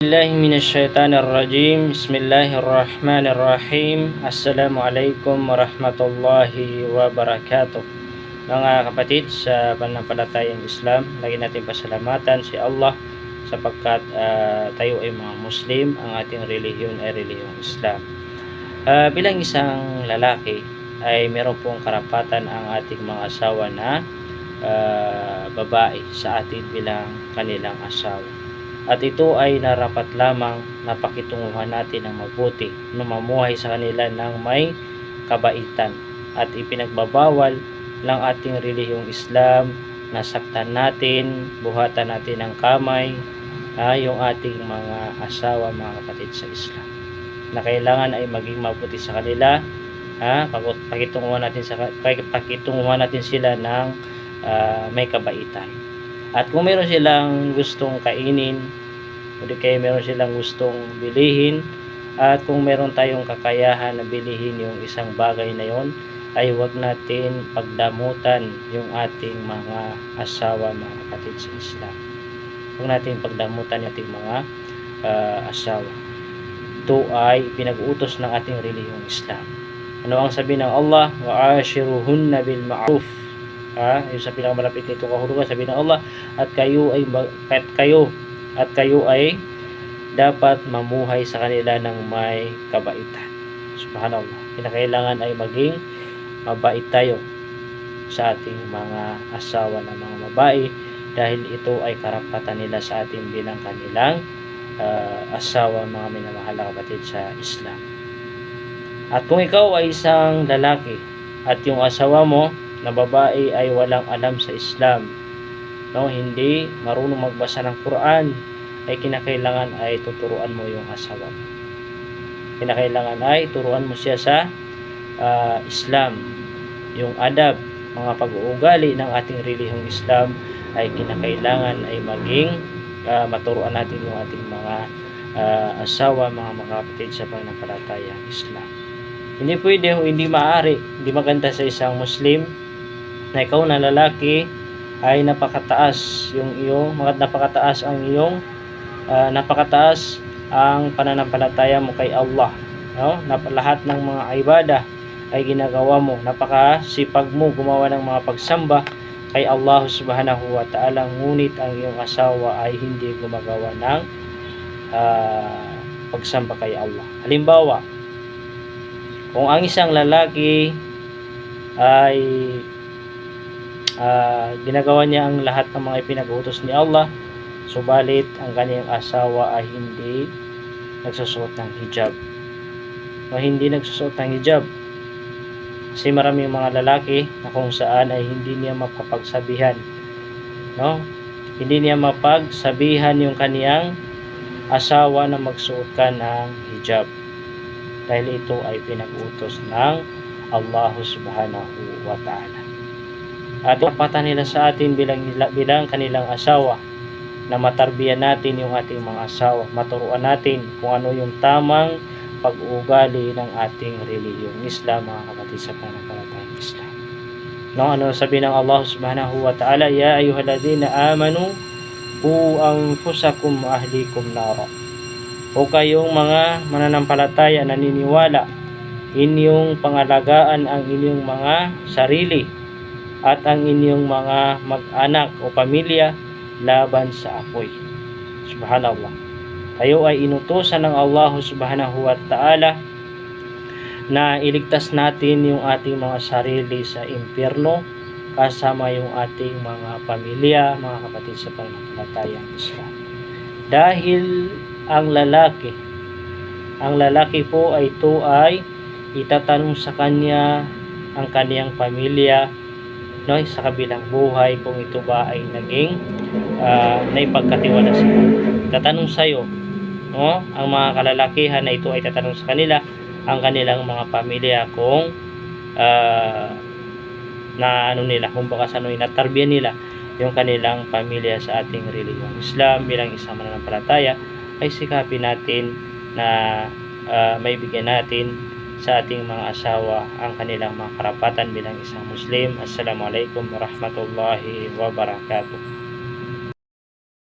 Billahi minasyaitanir rajim. Bismillahirrahmanirrahim. Assalamualaikum warahmatullahi wabarakatuh. Mga kapatid sa pananampalatayang Islam, lagi natin pasalamatan si Allah sapagkat tayo ay mga Muslim, ang ating relihiyon ay relihiyong Islam. Bilang isang lalaki ay meron pong karapatan ang ating mga asawa na babae sa atin bilang kanilang asawa. At ito ay narapat lamang na pakitunguhan natin ng mabuti, na mamuhay sa kanila ng may kabaitan. At ipinagbabawal ng ating relihiyong Islam na saktan natin, buhatan natin ng kamay yung ating mga asawa, mga kapatid sa Islam. Na kailangan ay maging mabuti sa kanila, pakitunguhan natin sila ng may kabaitan. At kung meron silang gustong kainin, o di kaya meron silang gustong bilihin, at kung meron tayong kakayahan na bilihin yung isang bagay na yon, ay huwag natin pagdamutan yung ating mga asawa, mga kapatid sa Islam. Huwag natin pagdamutan yung ating mga asawa. Ito ay pinag-uutos ng ating relihiyong Islam. Ano ang sabi ng Allah? Wa'ashiruhunna bil ma'ruf. Yung sa pinakamalapit nito kahulugan, sabi ng Allah, at kayo ay dapat mamuhay sa kanila ng may kabaitan. Subhanallah. Kinakailangan ay maging mabait tayo sa ating mga asawa na mga babae, dahil ito ay karapatan nila sa atin bilang kanilang asawa, mga minamahal na kapatid sa Islam. At kung ikaw ay isang lalaki at yung asawa mo na babae ay walang alam sa Islam, hindi marunong magbasa ng Quran, ay kinakailangan ay tuturuan mo yung asawa mo. Kinakailangan ay turuan mo siya sa Islam, yung adab, mga pag-uugali ng ating relihiyong Islam, ay kinakailangan ay maging maturuan natin yung ating mga asawa, mga kapatid sa pananampalatayang Islam. Hindi pwede, hindi maaari, hindi maganda sa isang Muslim na ikaw na lalaki ay napakataas ang pananampalataya mo kay Allah, lahat ng mga ibadah ay ginagawa mo, napakasipag mo gumawa ng mga pagsamba kay Allah subhanahu wa ta'ala, ngunit ang iyong asawa ay hindi gumagawa ng pagsamba kay Allah. Halimbawa, kung ang isang lalaki ay ginagawa niya ang lahat ng mga ipinag-utos ni Allah, subalit ang kanyang asawa ay hindi nagsusuot ng hijab. Hindi nagsusuot ng hijab. Kasi maraming mga lalaki na kung saan ay hindi niya mapapagsabihan. Hindi niya mapagsabihan yung kaniyang asawa na magsuot ka ng hijab. Dahil ito ay pinag-utos ng Allah subhanahu wa ta'ala. At karapatan nila sa atin bilang kanilang asawa na matarbiyan natin yung ating mga asawa, maturuan natin kung ano yung tamang pag-uugali ng ating relihiyong Islam, mga kapatid sa pananampalatayang Islam. Ano sabi ng Allah subhanahu wa ta'ala? Ya ayyuhalladhina amanu qu anfusakum wa ahlikum nara. O kayong mga mananampalataya, naniniwala, inyong pangalagaan ang inyong mga sarili at ang inyong mga mag-anak o pamilya laban sa apoy. Subhanallah. Tayo ay inutusan ng Allah subhanahu wa ta'ala na iligtas natin yung ating mga sarili sa impyerno, kasama yung ating mga pamilya, mga kapatid sa pananampalatayang Islam. Dahil ang lalaki po ay ito ay itatanong sa kanya ang kaniyang pamilya sa kabilang buhay, kung ito ba ay naging naipagkatiwala sila. Tatanong sa iyo, ang mga kalalakihan na ito ay tatanong sa kanila ang kanilang mga pamilya kung kung baka sa inatarbiyan nila yung kanilang pamilya sa ating relihiyong Islam. Bilang isang mananampalataya ay sikapin natin na maibigyan natin sa ating mga asawa ang kanilang mga karapatan bilang isang Muslim. Assalamualaikum warahmatullahi wabarakatuh.